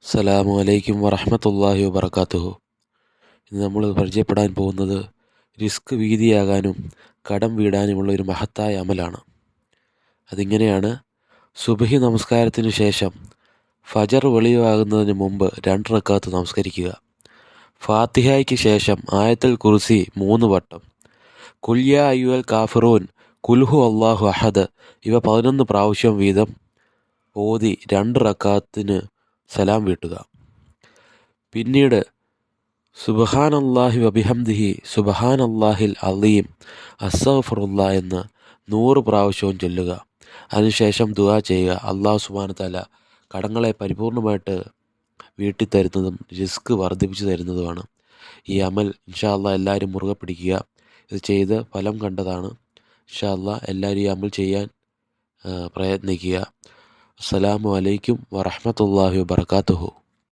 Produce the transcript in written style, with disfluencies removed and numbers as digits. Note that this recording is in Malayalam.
അസ്സലാമു അലൈക്കും വറഹ്മത്തുള്ളാഹി വബറകാതുഹു. ഇന്ന് നമ്മൾ പരിചയപ്പെടാൻ പോകുന്നത് റിസ്ക് വീതിയാകാനും കടം വീടാനുമുള്ള ഒരു മഹത്തായ അമലാണ്. അതിങ്ങനെയാണ്: സുബ്ഹി നമസ്കാരത്തിന് ശേഷം ഫജർ വെളിവാകുന്നതിന് മുമ്പ് 2 റക്അത്ത് നമസ്കരിക്കുക. ഫാത്തിഹയ്ക്ക് ശേഷം ആയത്തുൽ കുർസി 3 വട്ടം, ഖുൽ യാ അയ്യുഹൽ കാഫിറൂൻ, ഖുൽ ഹു അല്ലാഹു അഹദ് ഇവ 11 പ്രാവശ്യം വീതം ഓതി 2 റക്അത്തിന് സലാം വീട്ടുക. പിന്നീട് സുബ്ഹാനല്ലാഹി വബിഹംദിഹി സുബ്ഹാനല്ലാഹിൽ അലീം അസ്തഗ്ഫിറുല്ലാ എന്ന് 100 പ്രാവശ്യവും ചൊല്ലുക. അതിനുശേഷം ദുആ ചെയ്യുക. അല്ലാഹു സുബ്ഹാനഹു വ തആല കടങ്ങളെ പരിപൂർണമായിട്ട് വീട്ടിത്തരുന്നതും റിസ്ക് വർദ്ധിപ്പിച്ചു തരുന്നതുമാണ്. ഈ അമൽ ഇൻഷാ അല്ലാഹ് എല്ലാവരും മുറുകെ പിടിക്കുക. ഇത് ചെയ്ത് ഫലം കണ്ടതാണ്. ഇൻഷാ അല്ലാഹ് എല്ലാവരും ഈ അമൽ ചെയ്യാൻ പ്രയത്നിക്കുക. അസ്സലാമു അലൈക്കും വറഹ്മത്തുള്ളാഹി വബറകാതുഹു.